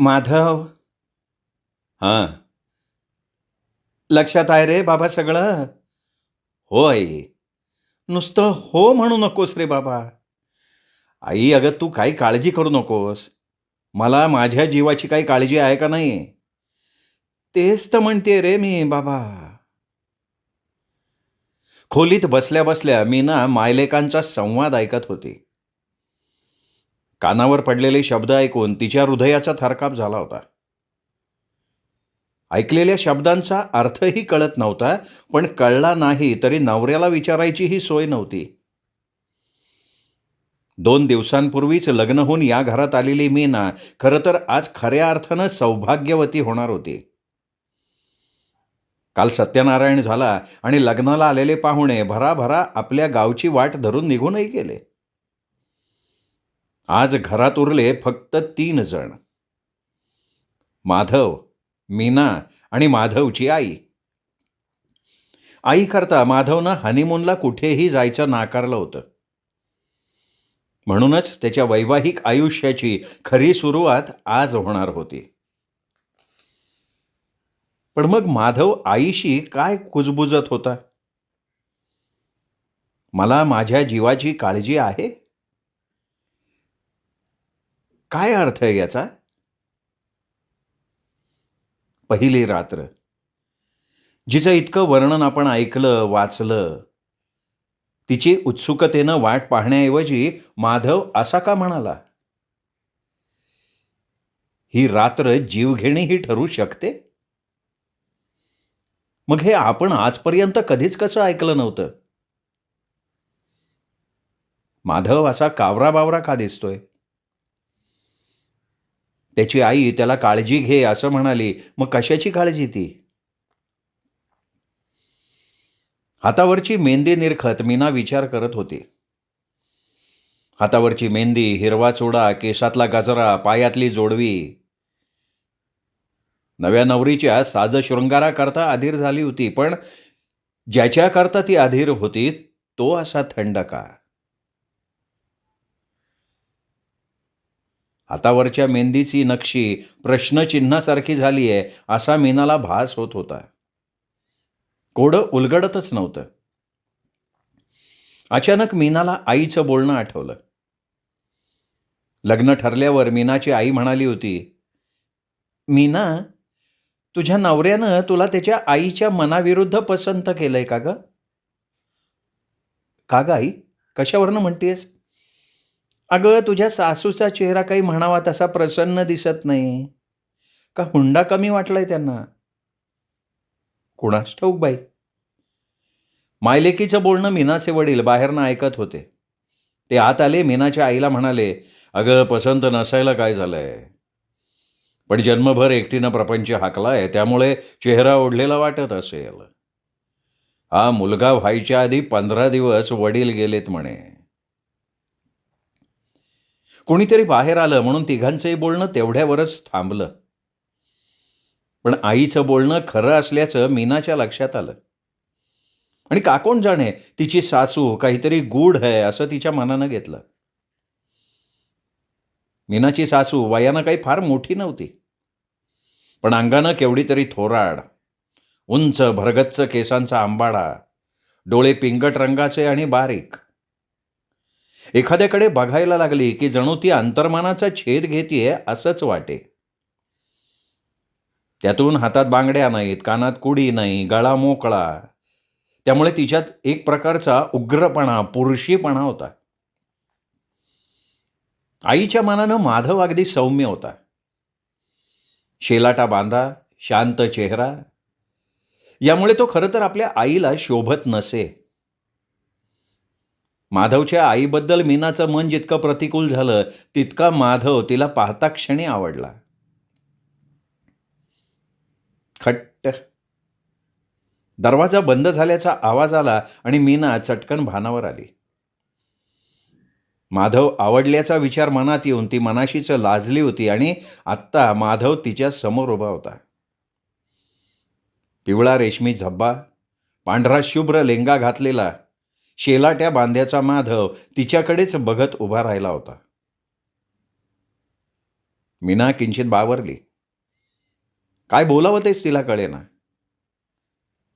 माधव. हां. लक्षात आहे रे बाबा सगळं. हो आई. नुसतं हो म्हणू नकोस रे बाबा. आई अगं तू काही काळजी करू नकोस. मला माझ्या जीवाची काही काळजी आहे का नाही? तेच तर म्हणते रे मी बाबा. खोलीत बसल्या बसल्या मी ना मायलेकांचा संवाद ऐकत होते. कानावर पडलेले शब्द ऐकून तिच्या हृदयाचा थरकाप झाला होता. ऐकलेल्या शब्दांचा अर्थही कळत नव्हता, पण कळला नाही तरी नवऱ्याला विचारायचीही सोय नव्हती. 2 दिवसांपूर्वीच लग्न होऊन या घरात आलेली मीना खरं तर आज खऱ्या अर्थानं सौभाग्यवती होणार होती. काल सत्यनारायण झाला आणि लग्नाला आलेले पाहुणे भराभरा आपल्या गावची वाट धरून निघूनही गेले. आज घरात उरले फक्त 3 जण. माधव, मीना आणि माधवची आई. आईकरता माधवनं हनीमूनला कुठेही जायचं नाकारलं होतं. म्हणूनच त्याच्या वैवाहिक आयुष्याची खरी सुरुवात आज होणार होती. पण मग माधव आईशी काय कुजबुजत होता? मला माझ्या जीवाची काळजी आहे? काय अर्थ आहे याचा? पहिली रात्र. जिचं इतकं वर्णन आपण ऐकलं, वाचलं. तिची उत्सुकतेनं वाट पाहण्याऐवजी माधव असा का म्हणाला? ही रात्र जीवघेणीही ठरू शकते? मग हे आपण आजपर्यंत कधीच कसं ऐकलं नव्हतं? माधव असा कावरा-बावरा का दिसतोय? त्याची आई त्याला काळजी घे असं म्हणाली, मग कशाची काळजी ती? हातावरची मेहंदी निरखत मीना विचार करत होती. हातावरची मेहंदी, हिरवा चुडा, केसातला गजरा, पायातली जोडवी. नव्या नवरीच्या साजशृंगाराकरता अधीर झाली होती, पण ज्याच्याकरता ती अधीर होती, तो असा थंड का? हातावरच्या मेहंदीची नक्षी प्रश्नचिन्हासारखी झाली आहे, असा मीनाला भास होत होता. कोडं उलगडतच नव्हतं. अचानक मीनाला आईचं बोलणं आठवलं. लग्न ठरल्यावर मीनाची आई म्हणाली होती, "मीना, तुझ्या नवऱ्यानं तुला त्याच्या आईच्या मनाविरुद्ध पसंत केलंय का गं?" "का गं आई? कशावरनं म्हणतेस?" "अगं, तुझ्या सासूचा चेहरा काही म्हणावा तसा प्रसन्न दिसत नाही. का हुंडा कमी वाटलाय त्यांना?" "कुणास ठाऊक बाई." मायलेकीचं बोलणं मीनाचे वडील बाहेरनं ऐकत होते. ते आत आले, मीनाच्या आईला म्हणाले, "अगं, पसंत नसायला काय झालंय? पण जन्मभर एकटीनं प्रपंच हाकलाय, त्यामुळे चेहरा ओढलेला वाटत असेल. हा मुलगा व्हायच्या आधी 15 दिवस वडील गेलेत म्हणे." कोणीतरी बाहेर आलं म्हणून तिघांचंही बोलणं तेवढ्यावरच थांबलं. पण आईचं बोलणं खरं असल्याचं मीनाच्या लक्षात आलं. आणि का कोण जाणे, तिची सासू काहीतरी गूढ आहे असं तिच्या मनानं घेतलं. मीनाची सासू वयानं काही फार मोठी नव्हती, पण अंगानं केवढी तरी थोराड. उंच भरगच्च केसांचा आंबाडा, डोळे पिंगट रंगाचे आणि बारीक. एखाद्याकडे बघायला लागली की जणू ती अंतर्मनाचा छेद घेतीये असंच वाटे. त्यातून हातात बांगड्या नाहीत, कानात कुडी नाही, गळा मोकळा. त्यामुळे तिच्यात एक प्रकारचा उग्रपणा, पुरुषीपणा होता. आईच्या मनानं माधव अगदी सौम्य होता. शेलाटा बांधा, शांत चेहरा. यामुळे तो खरं तर आपल्या आईला शोभत नसे. माधवच्या आईबद्दल मीनाचं मन जितकं प्रतिकूल झालं, तितका माधव तिला पाहता क्षणी आवडला. खट्ट. दरवाजा बंद झाल्याचा आवाज आला आणि मीना चटकन भानावर आली. माधव आवडल्याचा विचार मनात येऊन ती मनाशीच लाजली होती आणि आत्ता माधव तिच्या समोर उभा होता. पिवळा रेशमी झब्बा, पांढरा शुभ्र लेंगा घातलेला, शेलाट्या बांध्याचा माधव तिच्याकडेच बघत उभा राहिला होता. मीना किंचित बावरली. काय बोलावं तेच तिला कळेना.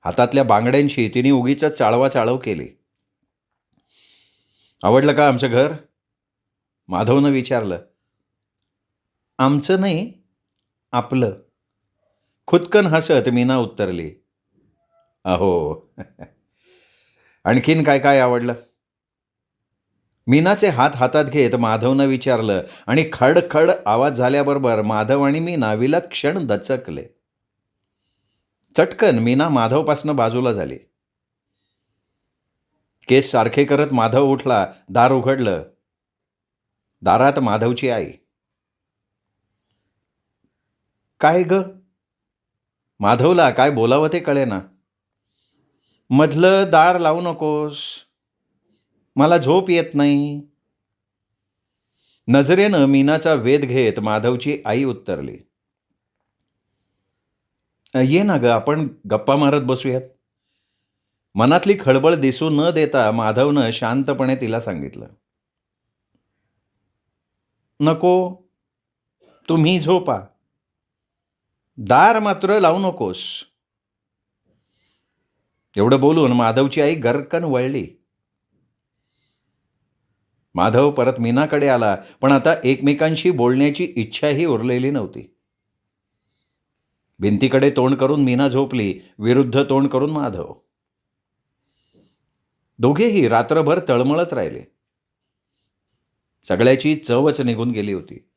हातातल्या बांगड्यांशी तिने उगीच चाळवाचाळव केली. आवडलं का आमचं घर? माधवनं विचारलं. आमचं नाही, आपलं. खुदकन हसत मीना उत्तरली. अहो. आणखीन काय काय आवडलं? मीनाचे हात हातात घेत माधवनं विचारलं आणि खडखड आवाज झाल्याबरोबर माधव आणि मीना विलक्षण दचकले. चटकन मीना माधवपासनं बाजूला झाली. केस सारखे करत माधव उठला. दार उघडलं. दारात माधवची आई. काय ग? माधवला काय बोलावं ते कळेना. मधलं दार लावू नकोस, मला झोप येत नाही. नजरेनं मीनाचा वेध घेत माधवची आई उत्तरली. ये ना ग, आपण गप्पा मारत बसूयात. मनातली खळबळ दिसू न देता माधवनं शांतपणे तिला सांगितलं. नको, तुम्ही झोपा, दार मात्र लावू नकोस. एवढं बोलून माधवची आई गर्रकन वळली. माधव परत मीनाकडे आला, पण आता एकमेकांशी बोलण्याची इच्छाही उरलेली नव्हती. भिंतीकडे तोंड करून मीना झोपली, विरुद्ध तोंड करून माधव. दोघेही रात्रभर तळमळत राहिले. सगळ्याची चवच निघून गेली होती.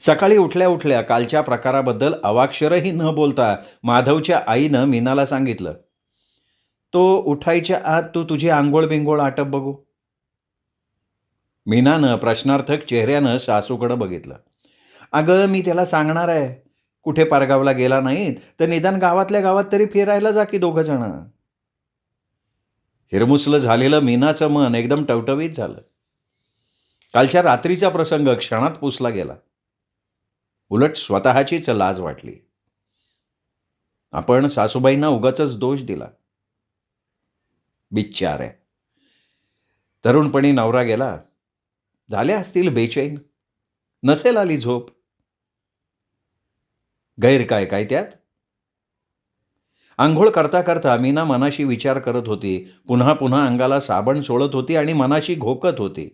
सकाळी उठल्या उठल्या कालच्या प्रकाराबद्दल अवाक्षरही न बोलता माधवच्या आईनं मीनाला सांगितलं. तो उठायच्या आत तू तुझी आंघोळ बिंगोळ आटप बघू. मीनानं प्रश्नार्थक चेहऱ्यानं सासूकडं बघितलं. अगं, मी त्याला सांगणार आहे, कुठे परगावला गेला नाहीत तर निदान गावातल्या गावात तरी फिरायला जा की दोघं जण. हिरमुसलं झालेलं मीनाचं मन एकदम टवटवीत झालं. कालच्या रात्रीचा प्रसंग क्षणात पुसला गेला. उलट स्वतःचीच लाज वाटली. आपण सासूबाईंना उगाचच दोष दिला. बिचाऱ्या. तरुणपणी नवरा गेला, झाल्या असतील बेचैन, नसेल आली झोप. गैर काय काय त्यात? आंघोळ करता करता मीना मनाशी विचार करत होती. पुन्हा पुन्हा अंगाला साबण सोडत होती आणि मनाशी घोकत होती.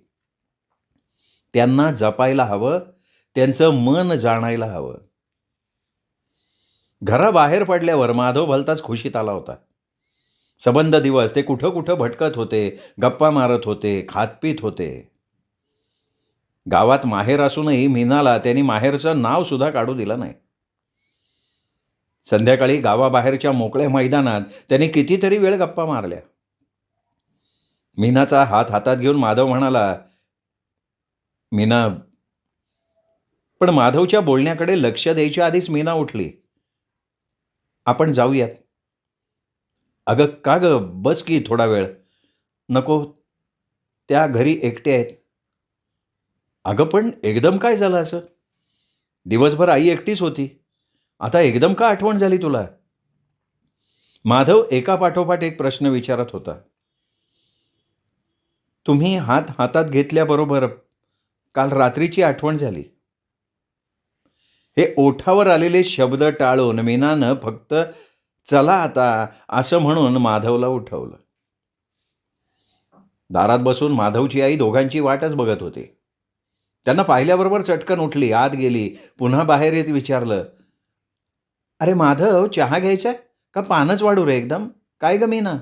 त्यांना जपायला हवं, त्यांचं मन जाणायला हवं. घराबाहेर पडल्यावर माधव भलताच खुशीत आला होता. सबंध दिवस ते कुठं कुठं भटकत होते, गप्पा मारत होते, खातपीत होते. गावात माहेर असूनही मीनाला त्यांनी माहेरचं नाव सुद्धा काढू दिलं नाही. संध्याकाळी गावाबाहेरच्या मोकळ्या मैदानात त्यांनी कितीतरी वेळ गप्पा मारल्या. मीनाचा हात हातात घेऊन माधव म्हणाला, मीना. पण माधवच्या बोलण्याकडे लक्ष द्यायच्या आधीच मीना उठली. आपण जाऊयात. अगं का ग, बस की थोडा वेळ. नको, त्या घरी एकटे आहेत. अगं पण एकदम काय झालं असं? दिवसभर आई एकटीच होती, आता एकदम का आठवण झाली तुला? माधव एका पाठोपाठ एक प्रश्न विचारत होता. तुम्ही हात हातात घेतल्याबरोबर काल रात्रीची आठवण झाली. हे ओठावर आलेले शब्द टाळून मीनानं फक्त चला आता असं म्हणून माधवला उठवलं. दारात बसून माधवची आई दोघांची वाटच बघत होती. त्यांना पाहिल्याबरोबर चटकन उठली, आत गेली. पुन्हा बाहेर येत विचारलं, अरे माधव, चहा घ्यायचा का पानच वाढू रे एकदम? काय ग मीना?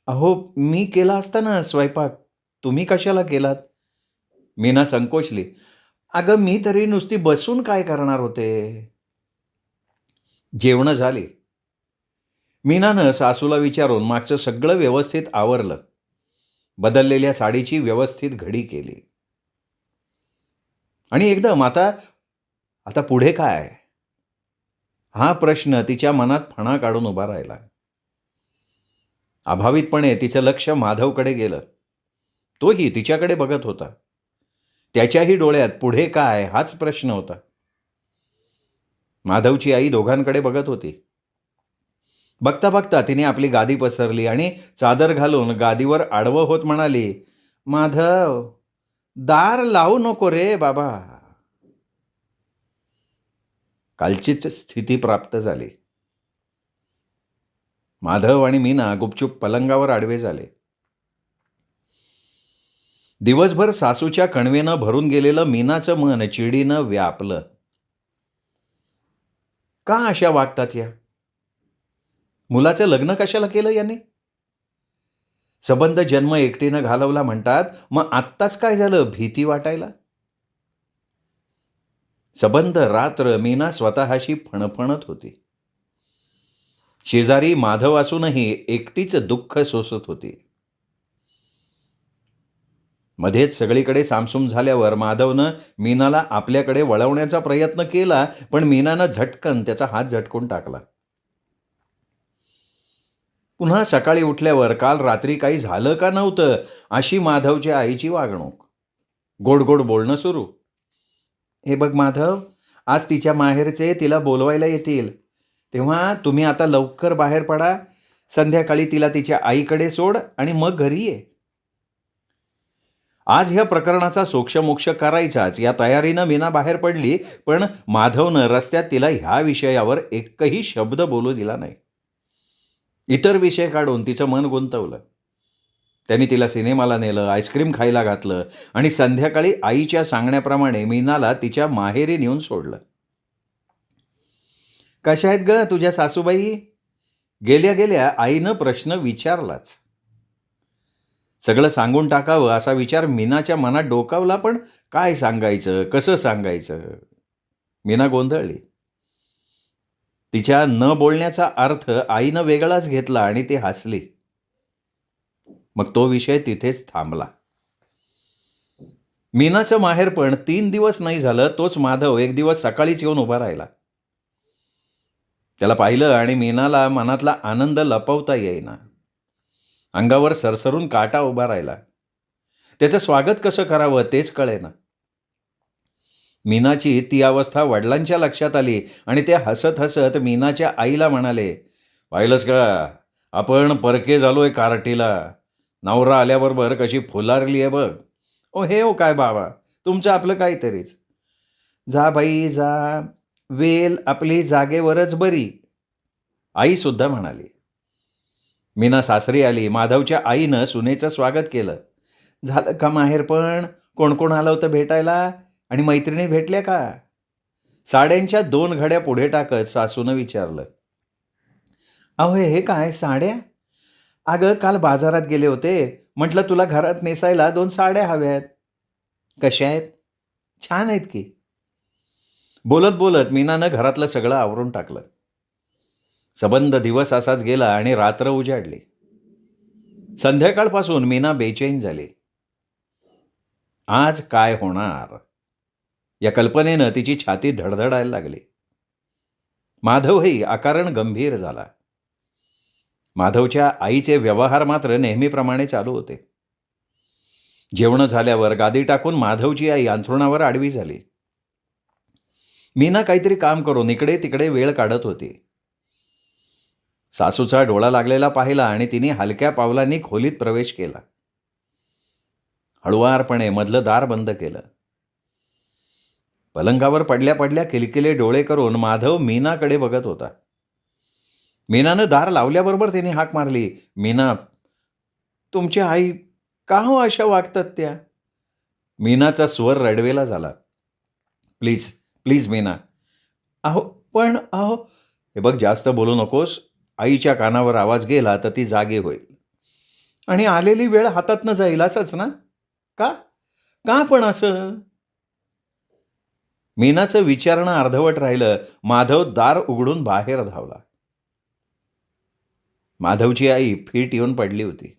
अहो, मी केला असता ना स्वयंपाक, तुम्ही कशाला केलात? मीना संकोचली. अगं, मी तरी नुसती बसून काय करणार होते. जेवणं झाली. मीनानं सासूला विचारून मागचं सगळं व्यवस्थित आवरलं. बदललेल्या साडीची व्यवस्थित घडी केली. आणि एकदम आता आता पुढे काय, हा प्रश्न तिच्या मनात फणा काढून उभा राहिला. अभावितपणे तिचं लक्ष माधवकडे गेलं. तोही तिच्याकडे बघत होता. त्याच्याही डोळ्यात पुढे काय हाच प्रश्न होता. माधवची आई दोघांकडे बघत होती. बघता बघता तिने आपली गादी पसरली आणि चादर घालून गादीवर आडवं होत म्हणाली, माधव, दार लावू नको रे बाबा. कालचीच स्थिती प्राप्त झाली. माधव आणि मीना गुपचूप पलंगावर आडवे झाले. दिवसभर सासूच्या कणवेनं भरून गेलेलं मीनाचं मन चिडीनं व्यापलं. का अशा वागतात या? मुलाचं लग्न कशाला केलं याने? संबंध जन्म एकटीनं घालवला म्हणतात, मग आत्ताच काय झालं भीती वाटायला? संबंध रात्र मीना स्वतःशी फणफणत होती. शेजारी माधव असूनही एकटीच दुःख सोसत होती. मध्येच सगळीकडे सामसूम झाल्यावर माधवनं मीनाला आपल्याकडे वळवण्याचा प्रयत्न केला, पण मीनानं झटकन त्याचा हात झटकून टाकला. पुन्हा सकाळी उठल्यावर काल रात्री काही झालं का नव्हतं अशी माधवच्या आईची वागणूक. गोड गोड बोलणं सुरू. हे बघ माधव, आज तिच्या माहेरचे तिला बोलवायला येतील, तेव्हा तुम्ही आता लवकर बाहेर पडा. संध्याकाळी तिला तिच्या आईकडे सोड आणि मग घरी ये. आज ह्या प्रकरणाचा सोक्षमोक्ष करायचाच या तयारीनं मीना बाहेर पडली, पण माधवनं रस्त्यात तिला ह्या विषयावर एकही शब्द बोलू दिला नाही. इतर विषय काढून तिचं मन गुंतवलं. त्यांनी तिला सिनेमाला नेलं, आईस्क्रीम खायला घातलं आणि संध्याकाळी आईच्या सांगण्याप्रमाणे मीनाला तिच्या माहेरी नेऊन सोडलं. कशा आहेत ग तुझ्या सासूबाई? गेल्या गेल्या आईनं प्रश्न विचारलाच. सगळं सांगून टाकावं असा विचार मीनाच्या मनात डोकावला, पण काय सांगायचं, कसं सांगायचं? मीना गोंधळली. तिच्या न बोलण्याचा अर्थ आईनं वेगळाच घेतला आणि ती हसली. मग तो विषय तिथेच थांबला. मीनाचं माहेर पण 3 दिवस नाही झालं, तोच माधव एक दिवस सकाळीच येऊन उभा राहिला. त्याला पाहिलं आणि मीनाला मनातला आनंद लपवता येईना. अंगावर सरसरून काटा उभा राहिला. त्याचं स्वागत कसं करावं तेच कळेना. मीनाची ती अवस्था वडिलांच्या लक्षात आली आणि ते हसत हसत मीनाच्या आईला म्हणाले, पाहिलंस का, आपण परके झालोय कार्टीला. नवरा आल्याबरोबर कशी फुलारली आहे बघ. ओ हे हो काय बाबा, तुमचं आपलं काहीतरीच. जा बाई जा, वेल आपली जागेवरच बरी, आई सुद्धा म्हणाली. मीना सासरी आली. माधवच्या आईनं सुनेचं स्वागत केलं. झालं का माहेर पण? कोण कोण आलं होतं भेटायला आणि मैत्रिणी भेटल्या का? साड्यांच्या 2 घड्या पुढे टाकत सासूनं विचारलं. अहो हे काय साड्या? अगं काल बाजारात गेले होते, म्हटलं तुला घरात नेसायला 2 साड्या हव्यात. कशा आहेत? छान आहेत की. बोलत बोलत मीनानं घरातलं सगळं आवरून टाकलं. संबंध दिवस असाच गेला आणि रात्र उजाडली. संध्याकाळपासून मीना बेचैन झाली. आज काय होणार या कल्पनेनं तिची छाती धडधडायला लागली. माधवही अकारण गंभीर झाला. माधवच्या आईचे व्यवहार मात्र नेहमीप्रमाणे चालू होते. जेवण झाल्यावर गादी टाकून माधवची आई अंथरुणावर आडवी झाली. मीना काहीतरी काम करून इकडे तिकडे वेळ काढत होती. सासूचा डोळा लागलेला पाहिला आणि तिने हलक्या पावलांनी खोलीत प्रवेश केला. हळुवारपणे मधलं दार बंद केलं. पलंगावर पडल्या पडल्या किलकिले डोळे करून माधव मीनाकडे बघत होता. मीनानं दार लावल्याबरोबर तिने हाक मारली, मीना, तुमची आई का हो अशा वागतात त्या? मीनाचा स्वर रडवेला झाला. Please please Meena. अहो हे बघ, जास्त बोलू नकोस. आईच्या कानावर आवाज गेला तर ती जागी होईल आणि आलेली वेळ हातातनं जाईल, असंच ना? का का पण असं? मीनाचं विचारणं अर्धवट राहिलं. माधव दार उघडून बाहेर धावला. माधवची आई फीट येऊन पडली होती.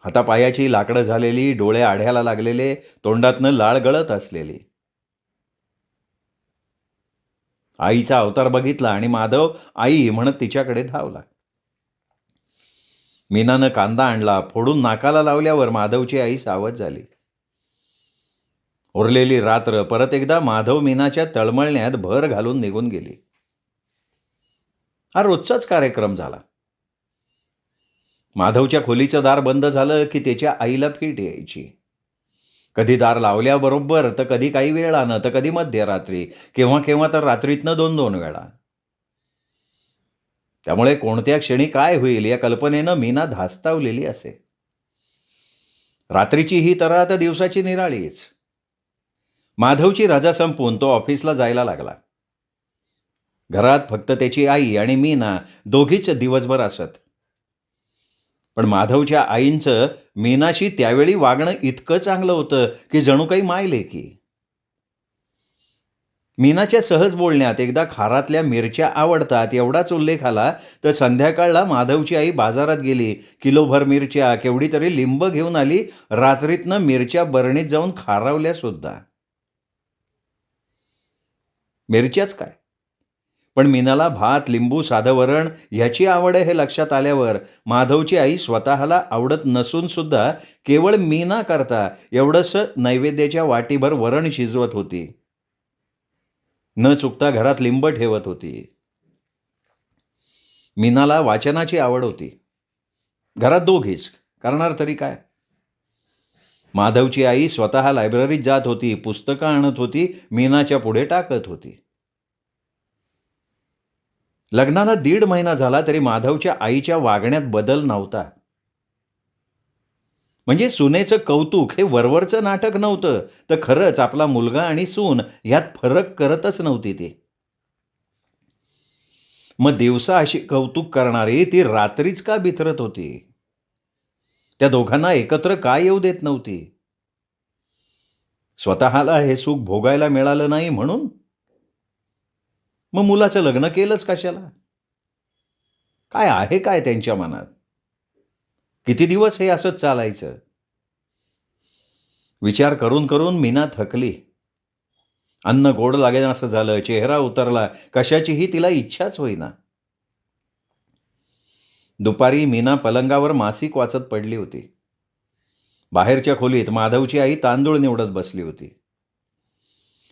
हातापायाची लाकडं झालेली, डोळे आढ्याला लागलेले, तोंडातनं लाळ गळत असलेली. आईचा अवतार बघितला आणि माधव आई म्हणत तिच्याकडे धावला. मीनानं कांदा आणला, फोडून नाकाला लावल्यावर माधवची आई सावध झाली. उरलेली रात्र परत एकदा माधव मीनाच्या तळमळण्यात भर घालून निघून गेली. हा रोजचाच कार्यक्रम झाला. माधवच्या खोलीचं दार बंद झालं की त्याच्या आईला फीट यायची. कधी दार लावल्याबरोबर, तर कधी काही वेळानं, तर कधी मध्यरात्री, केव्हा केव्हा तर रात्रीतनं 2-2 वेळा. त्यामुळे कोणत्या क्षणी काय होईल या कल्पनेनं मीना धास्तावलेली असे. रात्रीची ही तऱ्हा तर दिवसाची निराळीच. माधवची रजा संपून तो ऑफिसला जायला लागला. घरात फक्त त्याची आई आणि मीना दोघीच दिवसभर असत. पण माधवच्या आईंचं मीनाशी त्यावेळी वागणं इतकं चांगलं होतं की जणू काही मायलेकी. मीनाच्या सहज बोलण्यात एकदा खारातल्या मिरच्या आवडतात एवढाच उल्लेख आला, तर संध्याकाळला माधवची आई बाजारात गेली, किलोभर मिरच्या, केवढी तरी लिंब घेऊन आली, रात्रीतनं मिरच्या बरणीत जाऊन खारावल्या सुद्धा. मिरच्याच काय, पण मीनाला भात, लिंबू, साधं वरण ह्याची आवड आहे हे लक्षात आल्यावर माधवची आई स्वतःला आवडत नसून सुद्धा केवळ मीना करता एवढंसं नैवेद्याच्या वाटीभर वरण शिजवत होती. न चुकता घरात लिंब ठेवत होती. मीनाला वाचनाची आवड होती. घरात दोघीच, करणार तरी काय. माधवची आई स्वतः लायब्ररीत जात होती, पुस्तकं आणत होती, मीनाच्या पुढे टाकत होती. लग्नाला 1.5 महिना झाला तरी माधवच्या आईच्या वागण्यात बदल नव्हता. म्हणजे सुनेचं कौतुक हे वरवरचं नाटक नव्हतं, तर खरंच आपला मुलगा आणि सून यात फरक करतच नव्हती ती. मग दिवसा अशी कौतुक करणारी ती रात्रीच का बिथरत होती? त्या दोघांना एकत्र का येऊ देत नव्हती? स्वतःला हे सुख भोगायला मिळालं नाही म्हणून? मग मुलाचं लग्न केलंच कशाला? काय आहे काय त्यांच्या मनात? किती दिवस हे असंच चालायचं? विचार करून करून मीना थकली. अन्न गोड लागेल असं झालं, चेहरा उतरला, कशाचीही तिला इच्छाच होईना. दुपारी मीना पलंगावर मासिक वाचत पडली होती. बाहेरच्या खोलीत माधवची आई तांदूळ निवडत बसली होती.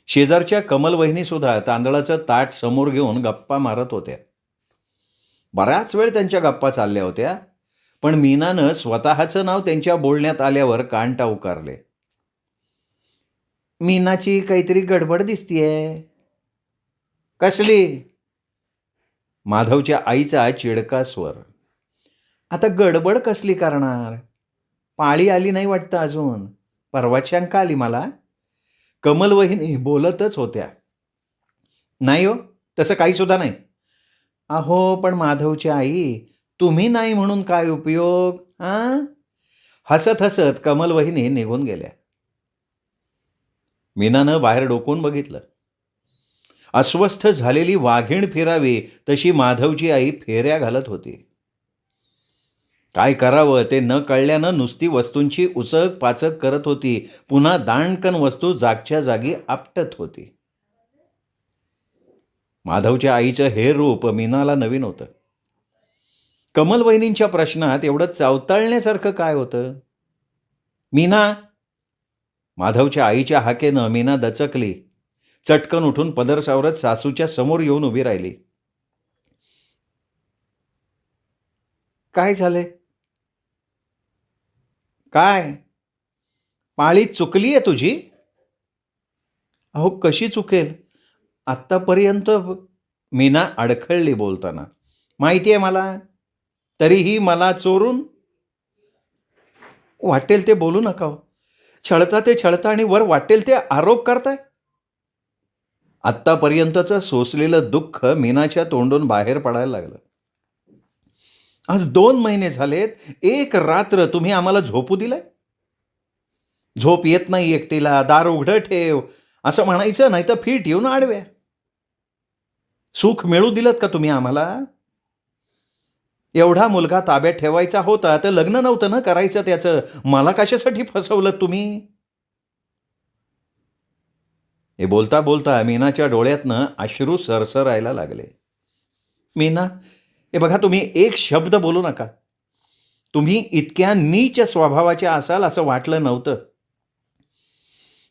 शेजारच्या कमल वहिनी सुद्धा तांदळाचं ताट समोर घेऊन गप्पा मारत होत्या. बराच वेळ त्यांच्या गप्पा चालल्या होत्या, पण मीनानं स्वतःचं नाव त्यांच्या बोलण्यात आल्यावर कान टाऊकारले. मीनाची काहीतरी गडबड दिसतीये. कसली? माधवच्या आईचा चिडका स्वर. आता गडबड कसली करणार? पाळी आली नाही वाटतं अजून. परवाची शंका आली मला. कमल वहिनी बोलतच होत्या. नाही हो, तसं काही सुद्धा नाही. अहो पण माधवची आई, तुम्ही नाही म्हणून काय उपयोग? हां? हसत हसत कमल वहिनी निघून गेल्या. मीनानं बाहेर डोकून बघितलं. अस्वस्थ झालेली वाघीण फिरावी तशी माधवची आई फेऱ्या घालत होती. काय करावं ते न कळल्यानं नुसती वस्तूंची उचक पाचक करत होती. पुन्हा दाणकन वस्तू जागच्या जागी आपटत होती. माधवच्या आईचं हे रूप मीनाला नवीन होतं. कमल वहिनींच्या प्रश्नात एवढं चावताळण्यासारखं काय होतं? मीना! माधवच्या आईच्या हाकेनं मीना दचकली. चटकन उठून पदर सावरत सासूच्या समोर येऊन उभी राहिली. काय झालंय? काय? पाळी चुकली आहे तुझी? अहो कशी चुकेल? आत्तापर्यंत मीना अडखळली बोलताना. माहिती आहे मला. तरीही मला चोरून? वाटेल ते बोलू नका हो. छळता ते छळता आणि वर वाटेल ते आरोप करताय. आत्तापर्यंतचं सोसलेलं दुःख मीनाच्या तोंडून बाहेर पडायला लागलं. आज 2 महिने झालेत, एक रात्र तुम्ही आम्हाला झोपू दिलंय? झोप येत नाही एकटीला, दार उघडं ठेव असं म्हणायचं, नाही तर फीट येऊन आडव्या. सुख मिळू दिलं का तुम्ही आम्हाला? एवढा मुलगा ताब्यात ठेवायचा होता तर लग्न नव्हतं ना करायचं त्याचं. मला कशासाठी फसवलं तुम्ही? हे बोलता बोलता मीनाच्या डोळ्यातनं अश्रू सरसरायला लागले. मीना, हे बघा, तुम्ही एक शब्द बोलू नका. तुम्ही इतक्या नीच स्वभावाच्या असाल असं वाटलं नव्हतं.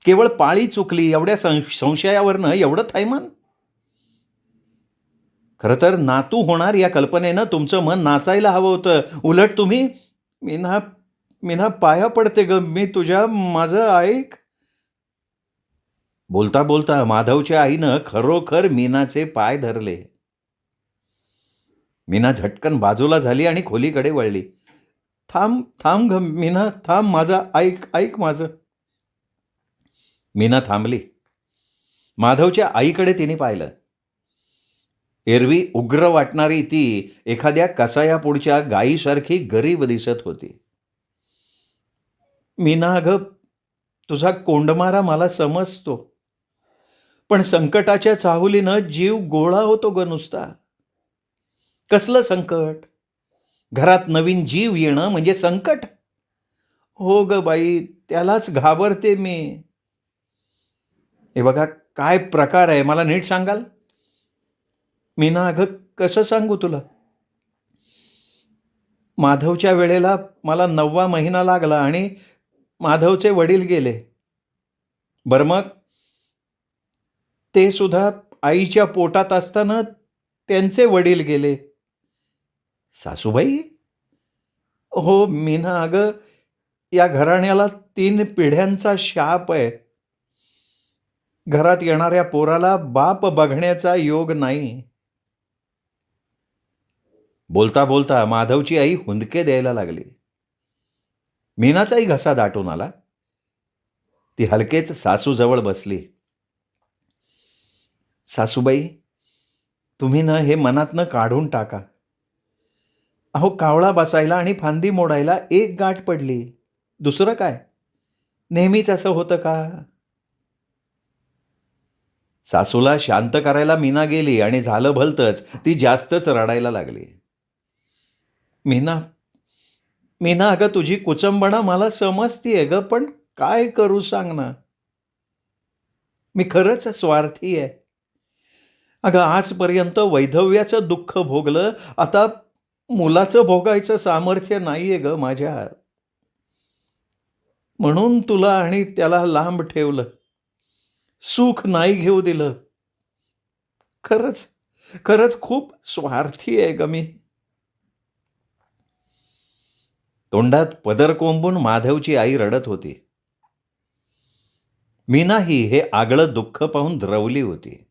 केवळ पाळी चुकली एवढ्या संशयावरनं एवढं थैमान? खरं तर नातू होणार या कल्पनेनं तुमचं मन नाचायला हवं होतं. उलट तुम्ही. मीना, मीना पाया पडते ग मी तुझ्या, माझं ऐक. बोलता बोलता माधवच्या आईनं खरोखर मीनाचे पाय धरले. मीना झटकन बाजूला झाली आणि खोलीकडे वळली. "थांब, थांब ग मीना, थांब माझा, ऐक, ऐक माझं." मीना थांबली. माधवच्या आईकडे तिने पाहिलं. एरवी उग्र वाटणारी ती एखाद्या कसायापुढच्या गायीसारखी गरीब दिसत होती. "मीना अगं, तुझा कोंडमारा मला समजतो. पण संकटाच्या चाहुलीनं जीव गोळा होतो ग नुसता." "कसलं संकट? घरात नवीन जीव येणं म्हणजे संकट?" "हो ग बाई, त्यालाच घाबरते मी." "हे बघा, काय प्रकार आहे मला नीट सांगाल?" "मीना अगं, कसं सांगू तुला? माधवच्या वेळेला मला 9वा महिना लागला आणि माधवचे वडील गेले. बरं मग ते सुद्धा आईच्या पोटात असताना त्यांचे वडील गेले." "सासूबाई?" "हो मीना अगं, या घराण्याला 3 पिढ्यांचा शाप आहे. घरात येणाऱ्या पोराला बाप बघण्याचा योग नाही." बोलता बोलता माधवची आई हुंदके द्यायला लागली. मीनाचाही घसा दाटून आला. ती हलकेच सासूजवळ बसली. "सासूबाई, तुम्ही ना हे मनातनं काढून टाका. अहो, कावळा बसायला आणि फांदी मोडायला एक गाठ पडली. दुसरं काय? नेहमीच असं होतं का?" सासूला शांत करायला मीना गेली आणि झालं भलतंच, ती जास्तच रडायला लागली. "मीना, मीना अगं, तुझी कुचंबणा मला समजतीये ग, पण काय करू सांग ना. मी खरंच स्वार्थी आहे. अगं, आजपर्यंत वैधव्याचं दुःख भोगलं, आता मुलाचं भोगायचं सामर्थ्य नाहीये ग माझ्यात. म्हणून तुला आणि त्याला लांब ठेवलं. सुख नाही घेऊ दिलं. खरंच, खरंच खूप स्वार्थी आहे ग मी." तोंडात पदर कोंबून माधवची आई रडत होती. मीनाही हे आगळं दुःख पाहून द्रवली होती.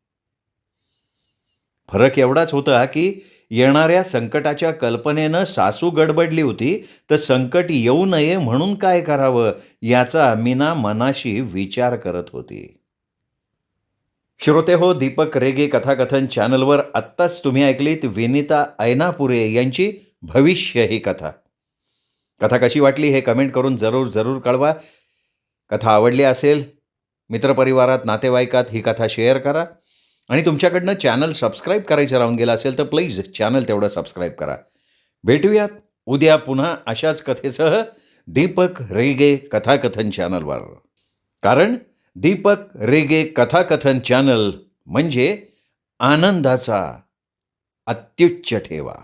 फरक एवढाच होता की येणाऱ्या संकटाच्या कल्पनेनं सासू गडबडली होती, तर संकट येऊ नये म्हणून काय करावं याचा मीना मनाशी विचार करत होती. श्रोते हो, दीपक रेगे कथाकथन चॅनलवर आत्ताच तुम्ही ऐकलीत विनिता ऐनापुरे यांची भविष्य ही कथा. कथा कशी वाटली हे कमेंट करून जरूर कळवा. कथा आवडली असेल, मित्रपरिवारात, नातेवाईकात ही कथा शेअर करा. आणि तुमच्याकडनं चॅनल सबस्क्राईब करायचं राहून गेलं असेल तर प्लीज चॅनल तेवढं सबस्क्राईब करा. भेटूयात उद्या पुन्हा अशाच कथेसह दीपक रेगे कथाकथन चॅनलवर. कारण दीपक रेगे कथाकथन चॅनल म्हणजे आनंदाचा अत्युच्च ठेवा.